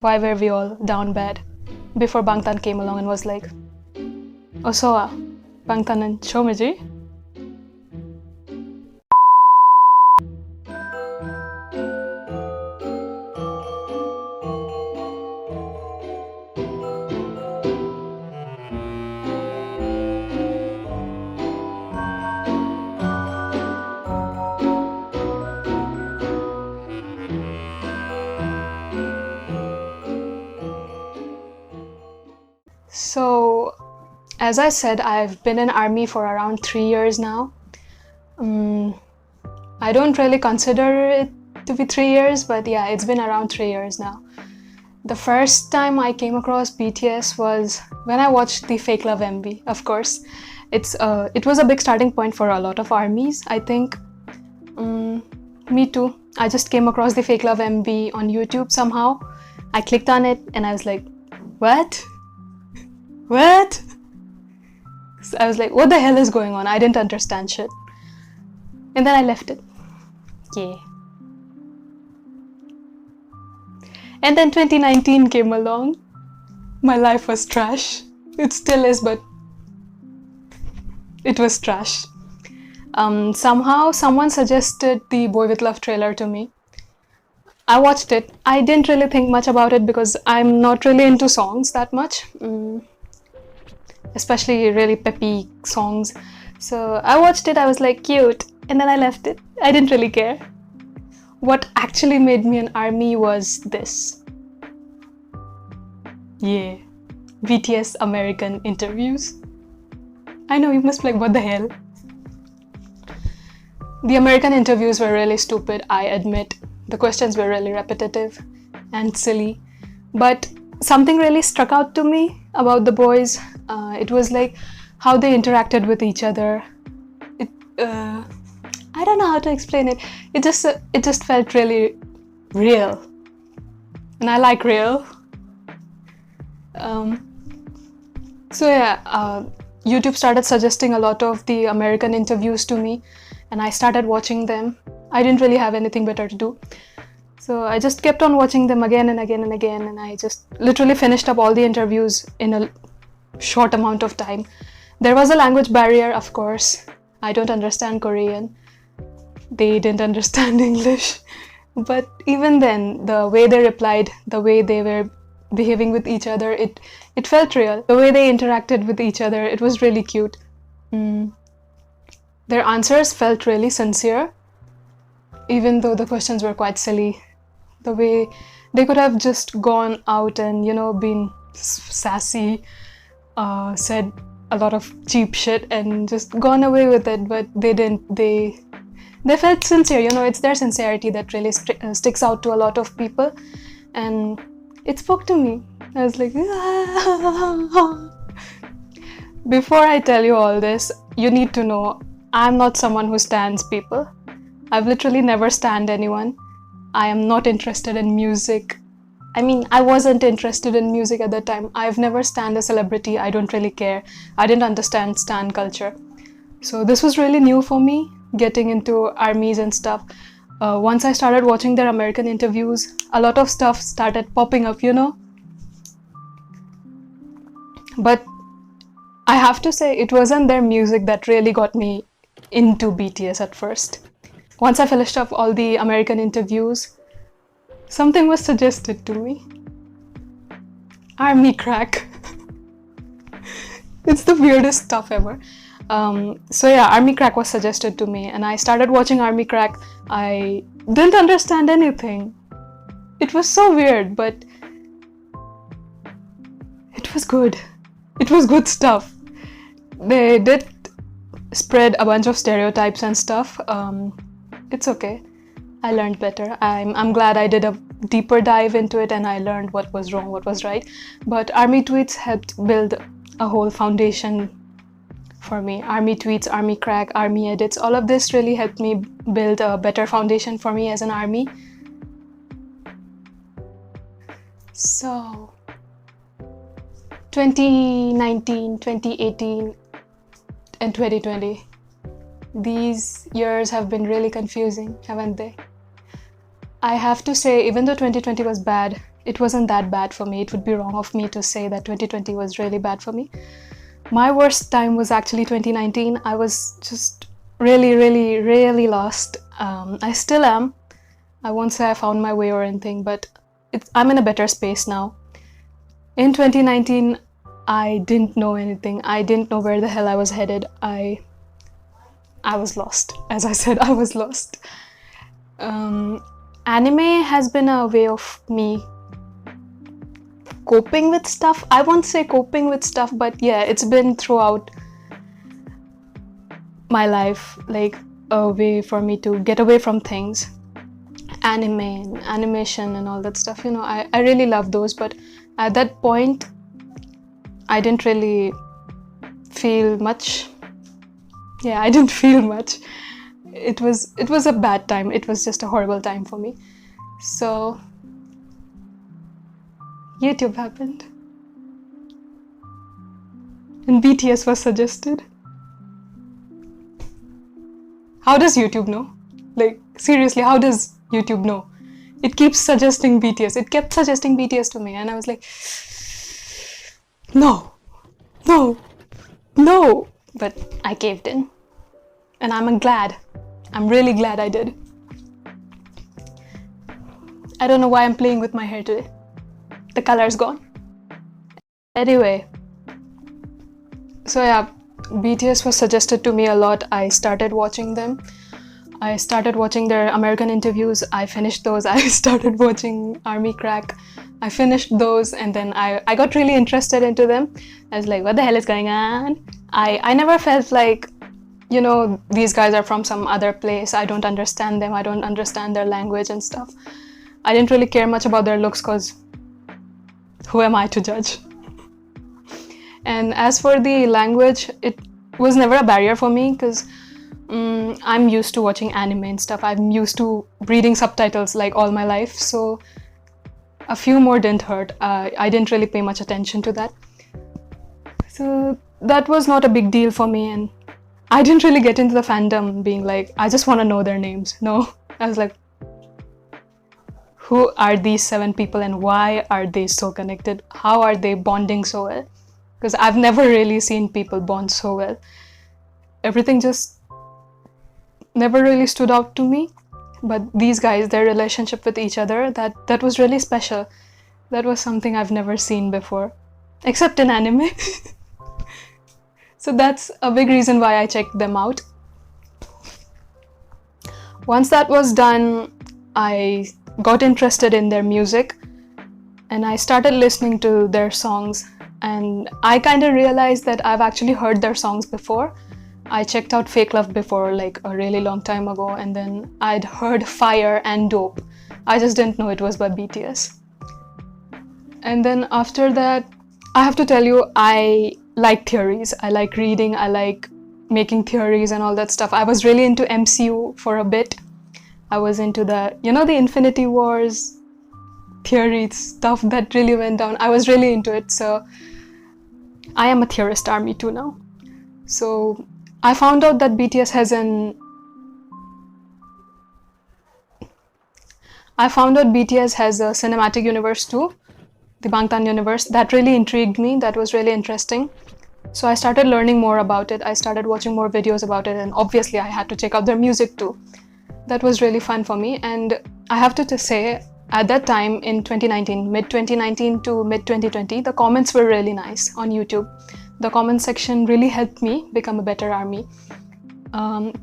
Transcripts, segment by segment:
Why were we all down bad? Before Bangtan came along and was like, "Oh, so Bangtan and Shomiji." So, as I said, I've been in army for around 3 years now. I don't really consider it to be 3 years, but yeah, it's been around 3 years now. The first time I came across BTS was when I watched the Fake Love MV, of course. It was a big starting point for a lot of armies, I think. Me too. I just came across the Fake Love MV on YouTube somehow. I clicked on it and I was like, what? What? So I was like, what the hell is going on? I didn't understand shit. And then I left it. Yeah. And then 2019 came along. My life was trash. It still is, but it was trash. Somehow someone suggested the Boy With Love trailer to me. I watched it. I didn't really think much about it because I'm not really into songs that much. Especially really peppy songs. So I watched it, I was like, cute, and then I left it. I didn't really care. What actually made me an army was this. Yeah, BTS American interviews. I know, you must be like, what the hell? The American interviews were really stupid, I admit. The questions were really repetitive and silly. But something really struck out to me about the boys. It was like how they interacted with each other. I don't know how to explain it. It just felt really real, and I like real. So yeah, YouTube started suggesting a lot of the American interviews to me, and I started watching them. I didn't really have anything better to do. So I just kept on watching them again and again and again, and I just literally finished up all the interviews in a short amount of time. There was a language barrier, of course. I don't understand Korean. They didn't understand English. But even then, the way they replied, the way they were behaving with each other, it felt real. The way they interacted with each other, it was really cute. Their answers felt really sincere, even though the questions were quite silly. The way they could have just gone out and, been sassy, said a lot of cheap shit and just gone away with it, but they didn't. They felt sincere, it's their sincerity that really sticks out to a lot of people, and it spoke to me. I was like, Before I tell you all this, you need to know I'm not someone who stands people. I've literally never stand anyone. I am not interested in music. I mean, I wasn't interested in music at that time. I've never stand a celebrity. I don't really care. I didn't understand stan culture. So this was really new for me, getting into armies and stuff. Once I started watching their American interviews, a lot of stuff started popping up, But I have to say, it wasn't their music that really got me into BTS at first. Once I finished up all the American interviews, something was suggested to me. Army crack. It's the weirdest stuff ever. So yeah, Army crack was suggested to me, and I started watching Army crack. I didn't understand anything. It was so weird, but it was good. It was good stuff. They did spread a bunch of stereotypes and stuff. It's okay. I learned better. I'm glad I did a deeper dive into it and I learned what was wrong, what was right. But Army tweets helped build a whole foundation for me. Army tweets, Army crack, Army edits, all of this really helped me build a better foundation for me as an army. So 2019, 2018 and 2020. These years have been really confusing, haven't they? I have to say, even though 2020 was bad, it wasn't that bad for me. It would be wrong of me to say that 2020 was really bad for me. My worst time was actually 2019. I was just really lost. I still am. I won't say I found my way or anything, but I'm in a better space now. In 2019, I didn't know anything. I didn't know where the hell I was headed. I was lost. As I said, I was lost. Anime has been a way of me coping with stuff. I won't say coping with stuff, but yeah, it's been throughout my life, like a way for me to get away from things. Anime and animation and all that stuff, you know, I really love those, but at that point I didn't really feel much. Yeah, I didn't feel much. It was a bad time. It was just a horrible time for me. So YouTube happened and BTS was suggested. How does YouTube know? Like, seriously, how does YouTube know? It keeps suggesting BTS. It kept suggesting BTS to me, and I was like, no. But I caved in, and I'm really glad I did. I don't know why I'm playing with my hair today. The color's gone. Anyway, so yeah, BTS was suggested to me a lot. I started watching them. I started watching their American interviews. I finished those. I started watching Army Crack. I finished those, and then I got really interested into them. I was like, what the hell is going on? I never felt like, you know, these guys are from some other place. I don't understand them. I don't understand their language and stuff. I didn't really care much about their looks because who am I to judge? And as for the language, it was never a barrier for me because I'm used to watching anime and stuff. I'm used to reading subtitles like all my life, so a few more didn't hurt. I didn't really pay much attention to that. So that was not a big deal for me, and I didn't really get into the fandom being like, I just want to know their names. No, I was like, who are these 7 people and why are they so connected? How are they bonding so well? Because I've never really seen people bond so well. Everything just never really stood out to me. But these guys, their relationship with each other, that was really special. That was something I've never seen before, except in anime. So that's a big reason why I checked them out. Once that was done, I got interested in their music and I started listening to their songs, and I kind of realized that I've actually heard their songs before. I checked out Fake Love before, like a really long time ago, and then I'd heard Fire and Dope. I just didn't know it was by BTS. And then after that, I have to tell you, I like theories. I like reading, I like making theories and all that stuff. I was really into MCU for a bit. I was into the, you know, the Infinity Wars theory stuff that really went down. I was really into it, so I am a theorist army too now. So I found out that BTS has a cinematic universe too, the Bangtan universe. That really intrigued me. That was really interesting. So I started learning more about it. I started watching more videos about it, and obviously I had to check out their music too. That was really fun for me, and I have to say, at that time in 2019, mid-2019 to mid-2020, the comments were really nice on YouTube. The comment section really helped me become a better army.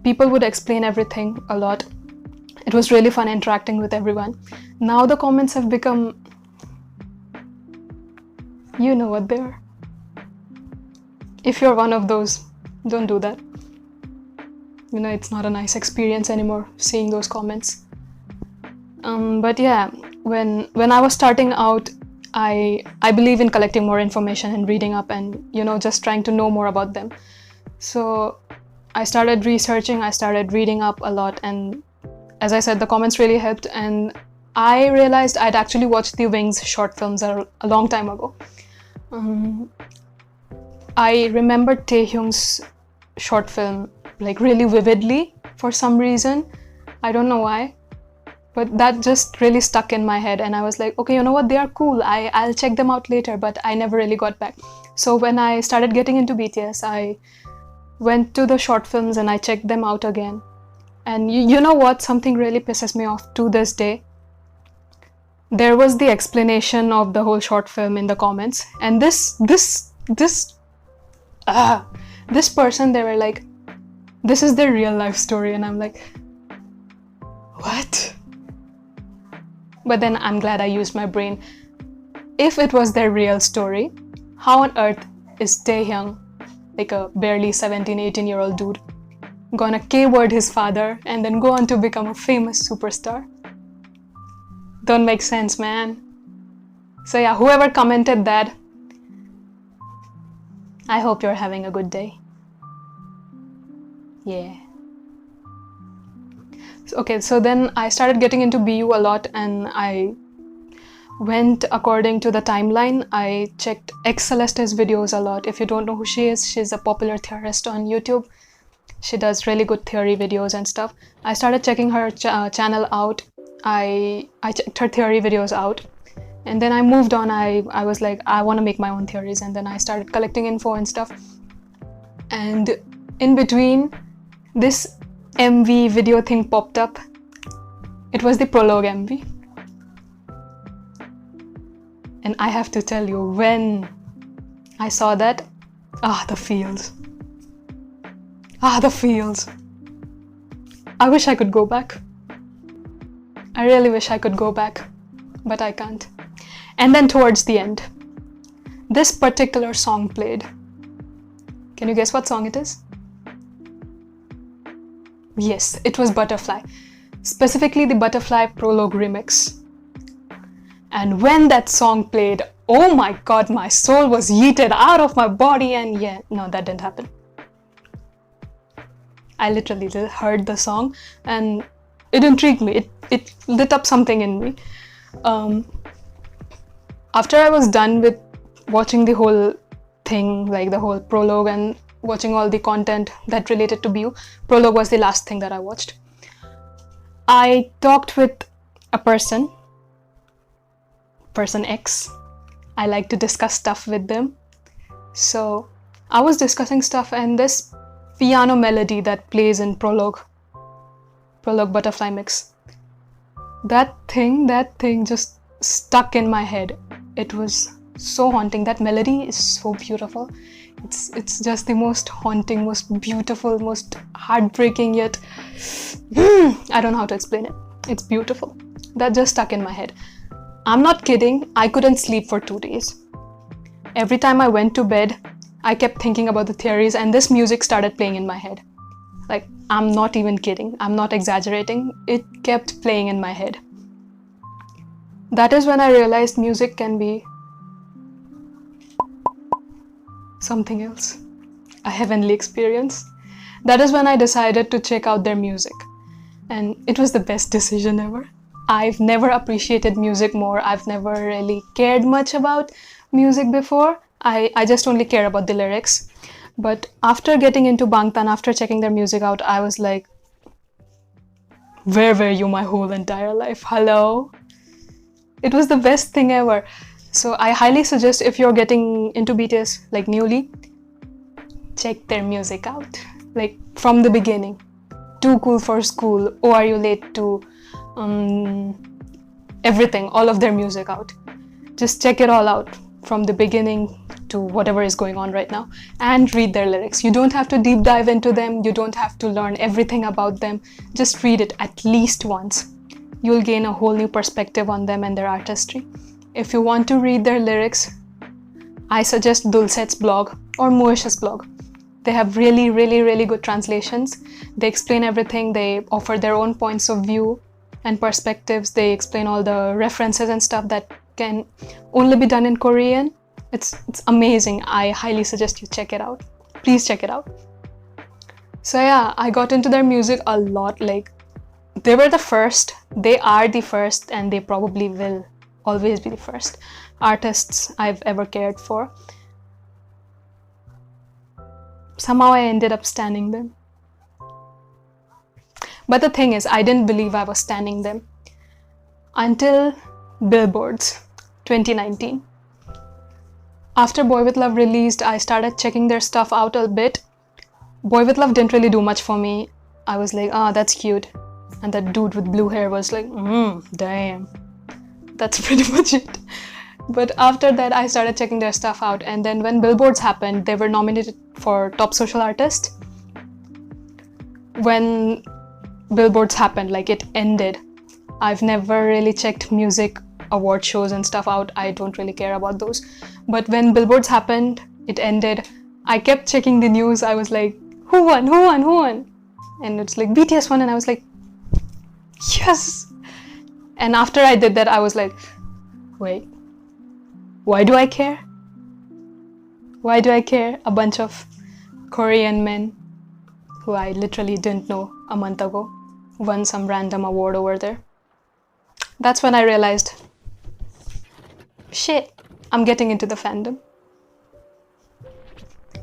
People would explain everything a lot. It was really fun interacting with everyone. Now the comments have become, you know what they are. If you're one of those, don't do that. You know, it's not a nice experience anymore seeing those comments. But yeah, when I was starting out, I believe in collecting more information and reading up and, you know, just trying to know more about them. So I started researching, I started reading up a lot, and as I said, the comments really helped, and I realized I'd actually watched the Wings short films a long time ago. I remember Taehyung's short film like really vividly for some reason. I don't know why. But that just really stuck in my head, and I was like, okay, you know what, they are cool, I'll check them out later, but I never really got back. So when I started getting into BTS, I went to the short films and I checked them out again. And you know what, something really pisses me off to this day. There was the explanation of the whole short film in the comments, and this person, they were like, this is their real life story, and I'm like, what? But then I'm glad I used my brain. If it was their real story, how on earth is Taehyung, like a barely 17-18-year-old dude, gonna K-word his father and then go on to become a famous superstar? Don't make sense, man. So yeah, whoever commented that, I hope you're having a good day. Yeah. Okay, so then I started getting into BU a lot, and I went according to the timeline. I checked Celeste's videos a lot. If you don't know who she is, she's a popular theorist on YouTube. She does really good theory videos and stuff. I started checking her channel out. I checked her theory videos out, and then I moved on. I was like, I want to make my own theories, and then I started collecting info and stuff. And in between, this MV video thing popped up. It was the prologue MV. And I have to tell you, when I saw that, the feels. The feels. I wish I could go back. I really wish I could go back, but I can't. And then towards the end, this particular song played. Can you guess what song it is? Yes, it was Butterfly. Specifically the Butterfly Prologue remix. And when that song played, oh my god, my soul was yeeted out of my body, and yeah, no, that didn't happen. I literally heard the song and it intrigued me. It lit up something in me. After I was done with watching the whole thing, like the whole prologue and watching all the content that related to BU, prologue was the last thing that I watched. I talked with a person X. I like to discuss stuff with them. So I was discussing stuff, and this piano melody that plays in prologue Butterfly mix, that thing just stuck in my head. It was so haunting. That melody is so beautiful. It's just the most haunting, most beautiful, most heartbreaking, yet I don't know how to explain it. It's beautiful. That just stuck in my head. I'm not kidding, I couldn't sleep for 2 days. Every time I went to bed, I kept thinking about the theories, and this music started playing in my head. Like, I'm not even kidding, I'm not exaggerating, it kept playing in my head. That is when I realized music can be something else, a heavenly experience. That is when I decided to check out their music, and it was the best decision ever. I've never appreciated music more. I've never really cared much about music before. I just only care about the lyrics. But after getting into Bangtan, after checking their music out, I was like, where were you my whole entire life? Hello? It was the best thing ever. So I highly suggest, if you're getting into BTS like newly, check their music out. Like from the beginning. Too Cool for School, Oh Are You Late To, everything, all of their music out. Just check it all out from the beginning to whatever is going on right now, and read their lyrics. You don't have to deep dive into them. You don't have to learn everything about them. Just read it at least once. You'll gain a whole new perspective on them and their artistry. If you want to read their lyrics, I suggest Dulcet's blog or Moish's blog. They have really, really, really good translations. They explain everything. They offer their own points of view and perspectives. They explain all the references and stuff that can only be done in Korean. It's amazing. I highly suggest you check it out. Please check it out. So yeah, I got into their music a lot. Like, they were the first, they are the first, and they probably will always be the first artists I've ever cared for. Somehow I ended up stanning them. But the thing is, I didn't believe I was stanning them. until Billboards 2019. After Boy With Love released, I started checking their stuff out a bit. Boy With Love didn't really do much for me. I was like, that's cute. And that dude with blue hair was like, damn. That's pretty much it. But after that, I started checking their stuff out. And then when Billboards happened, they were nominated for Top Social Artist. When Billboards happened, like it ended, I've never really checked music award shows and stuff out. I don't really care about those. But when Billboards happened, it ended. I kept checking the news. I was like, who won? Who won? Who won? And it's like BTS won, and I was like, yes. And after I did that, I was like, wait, why do I care? Why do I care? A bunch of Korean men who I literally didn't know a month ago won some random award over there. That's when I realized, shit, I'm getting into the fandom.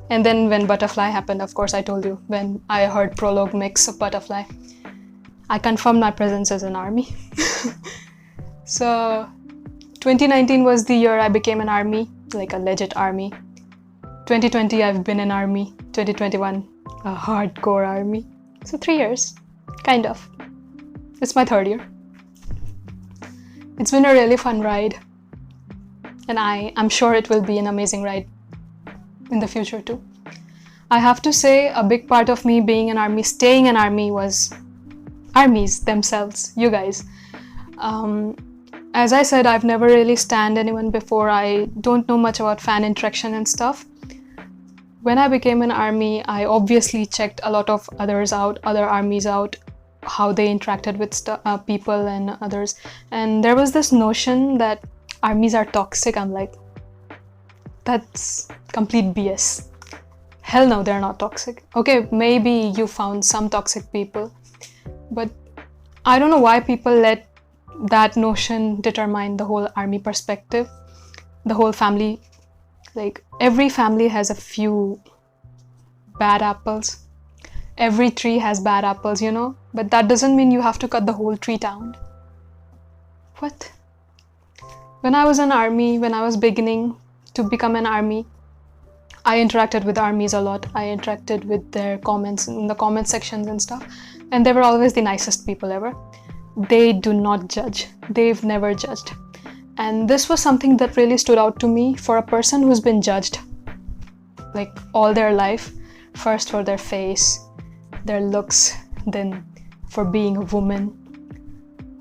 And then when Butterfly happened, of course, I told you, when I heard Prologue mix of Butterfly, I confirmed my presence as an ARMY. So 2019 was the year I became an ARMY, like a legit ARMY. 2020, I've been an ARMY. 2021, a hardcore ARMY. So 3 years, kind of. It's my 3rd year. It's been a really fun ride. And I'm sure it will be an amazing ride in the future too. I have to say, a big part of me being an ARMY, staying an ARMY, was ARMYs themselves, you guys. As I said, I've never really stanned anyone before. I don't know much about fan interaction and stuff. When I became an ARMY, I obviously checked a lot of others out, other ARMYs out, how they interacted with people and others. And there was this notion that ARMYs are toxic. I'm like, that's complete BS. Hell no, they're not toxic. Okay, maybe you found some toxic people, but I don't know why people let that notion determine the whole ARMY perspective, the whole family. Like, every family has a few bad apples. Every tree has bad apples, you know? But that doesn't mean you have to cut the whole tree down. What? When I was an ARMY, when I was beginning to become an ARMY, I interacted with ARMYs a lot. I interacted with their comments in the comment sections and stuff. And they were always the nicest people ever. They do not judge. They've never judged. And this was something that really stood out to me for a person who's been judged like all their life. First for their face, their looks, then for being a woman,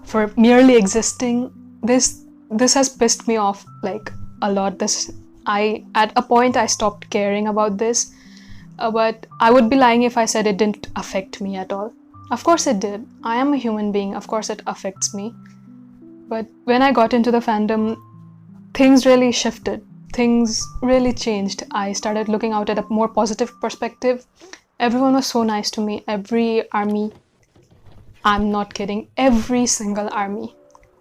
for merely existing. This has pissed me off like a lot. At a point I stopped caring about this, but I would be lying if I said it didn't affect me at all. Of course it did. I am a human being. Of course it affects me. But when I got into the fandom, things really shifted. Things really changed. I started looking out at a more positive perspective. Everyone was so nice to me. Every ARMY, I'm not kidding, every single ARMY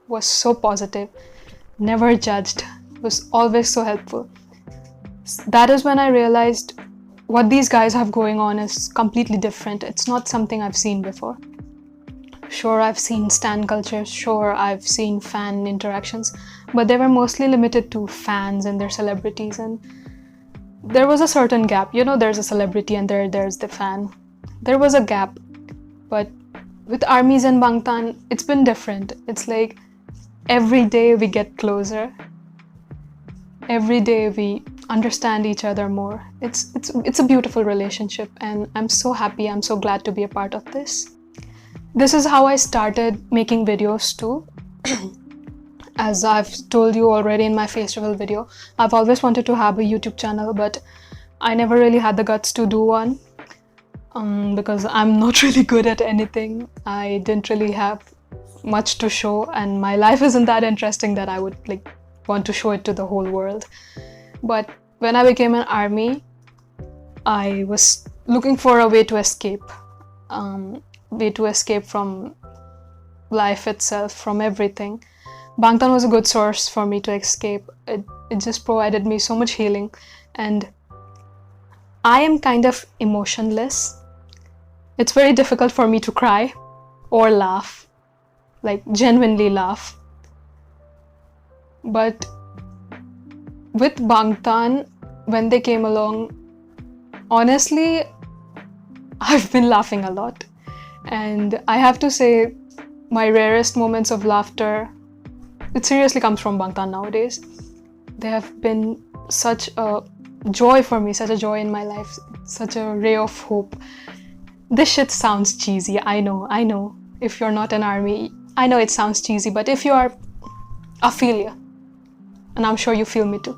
was so positive, never judged, was always so helpful. That is when I realized what these guys have going on is completely different. It's not something I've seen before. Sure, I've seen stan culture, sure, I've seen fan interactions, but they were mostly limited to fans and their celebrities, and there was a certain gap. You know, there's a celebrity and there's the fan. There was a gap, but with ARMYs and Bangtan, it's been different. It's like every day we get closer. Every day we understand each other more. It's a beautiful relationship, and I'm so happy, I'm so glad to be a part of this. This is how I started making videos too. As I've told you already in my festival video, I've always wanted to have a YouTube channel, but I never really had the guts to do one because I'm not really good at anything. I didn't really have much to show, and my life isn't that interesting that I would want to show it to the whole world. But when I became an ARMY, I was looking for a way to escape. From life itself, from everything. Bangtan was a good source for me to escape. It just provided me so much healing, and I am kind of emotionless. It's very difficult for me to cry or laugh, like genuinely laugh. But with Bangtan, when they came along, honestly, I've been laughing a lot. And I have to say, my rarest moments of laughter, it seriously comes from Bangtan nowadays. They have been such a joy for me, such a joy in my life, such a ray of hope. This shit sounds cheesy, I know. If you're not an ARMY, I know it sounds cheesy, but if you are, I feel you. And I'm sure you feel me too.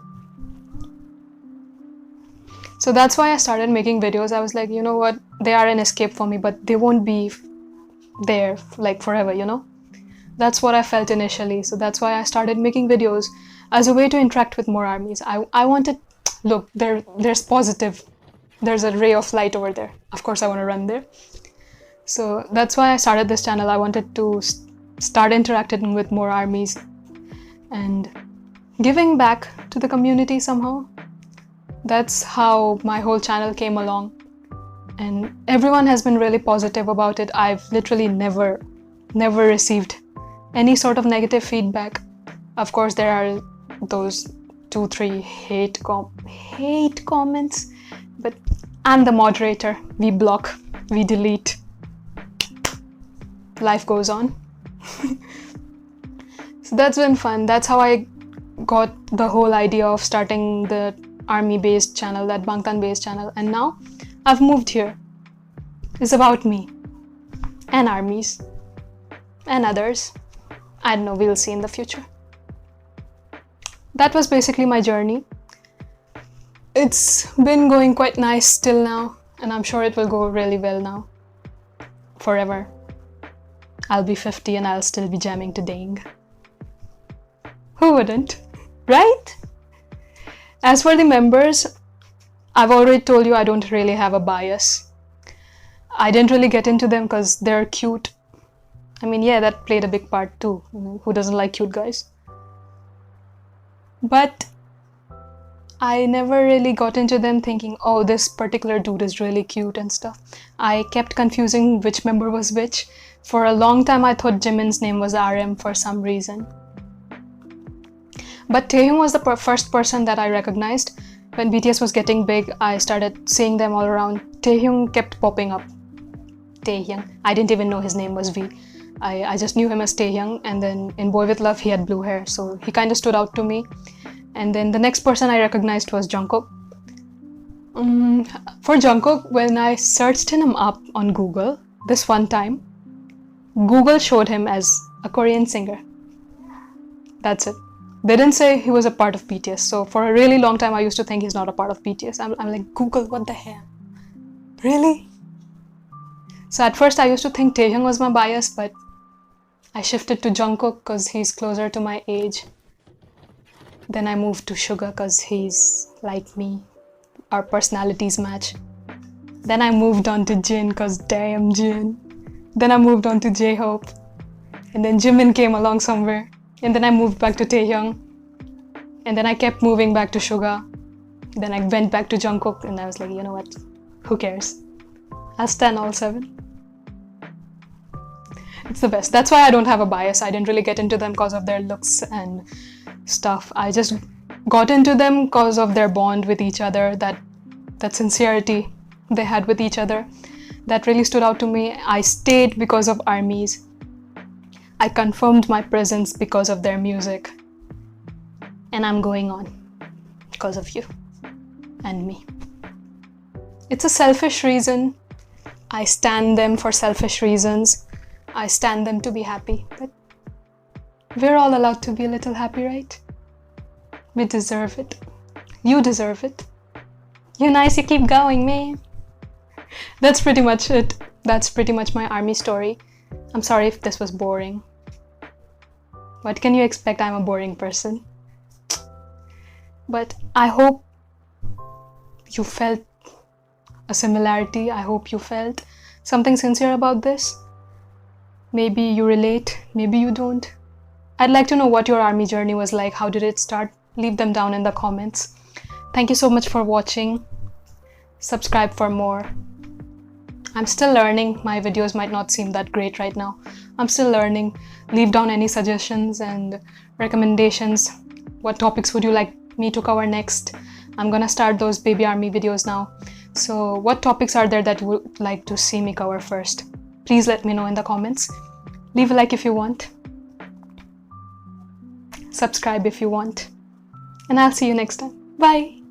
So that's why I started making videos. I was like, you know what, they are an escape for me, but they won't be there like forever, you know? That's what I felt initially. So that's why I started making videos as a way to interact with more ARMYs. I wanted, look, there's positive. There's a ray of light over there. Of course I want to run there. So that's why I started this channel. I wanted to start interacting with more ARMYs and giving back to the community somehow. That's how my whole channel came along. And everyone has been really positive about it. I've literally never received any sort of negative feedback. Of course, there are those 2-3 hate comments, but I'm the moderator. We block, we delete. Life goes on. So that's been fun. That's how I got the whole idea of starting the ARMY-based channel, that Bangtan-based channel, and now I've moved here. It's about me and ARMYs and others. I don't know, we'll see in the future. That was basically my journey. It's been going quite nice till now, and I'm sure it will go really well now. Forever. I'll be 50 and I'll still be jamming to Ding. Who wouldn't? Right? As for the members, I've already told you I don't really have a bias. I didn't really get into them because they're cute. I mean, yeah, that played a big part too. You know, who doesn't like cute guys? But I never really got into them thinking, oh, this particular dude is really cute and stuff. I kept confusing which member was which. For a long time, I thought Jimin's name was RM for some reason. But Taehyung was the first person that I recognized. When BTS was getting big, I started seeing them all around. Taehyung kept popping up. Taehyung. I didn't even know his name was V. I just knew him as Taehyung, and then in Boy With Love, he had blue hair, so he kind of stood out to me. And then the next person I recognized was Jungkook. For Jungkook, when I searched him up on Google, this one time, Google showed him as a Korean singer. That's it. They didn't say he was a part of BTS, so for a really long time I used to think he's not a part of BTS. I'm like, Google, what the hell? Really? So at first I used to think Taehyung was my bias, but I shifted to Jungkook because he's closer to my age. Then I moved to Suga because he's like me. Our personalities match. Then I moved on to Jin because damn Jin. Then I moved on to J-Hope. And then Jimin came along somewhere. And then I moved back to Taehyung. And then I kept moving back to Suga. Then I went back to Jungkook and I was like, you know what? Who cares? I'll stand all 7. It's the best. That's why I don't have a bias. I didn't really get into them because of their looks and stuff. I just got into them because of their bond with each other, that sincerity they had with each other. That really stood out to me. I stayed because of ARMYs. I confirmed my presence because of their music. And I'm going on because of you and me. It's a selfish reason. I stan them for selfish reasons. I stan them to be happy. But we're all allowed to be a little happy, right? We deserve it. You deserve it. You're nice, you keep going, man. That's pretty much it. That's pretty much my ARMY story. I'm sorry if this was boring. What can you expect? I'm a boring person. But I hope you felt a similarity. I hope you felt something sincere about this. Maybe you relate, maybe you don't. I'd like to know what your ARMY journey was like. How did it start? Leave them down in the comments. Thank you so much for watching. Subscribe for more. I'm still learning. My videos might not seem that great right now. I'm still learning. Leave down any suggestions and recommendations. what topics would you like me to cover next? I'm gonna start those baby army videos now. So what topics are there that you would like to see me cover first? Please let me know in the comments. Leave a like if you want. Subscribe if you want. And I'll see you next time. Bye!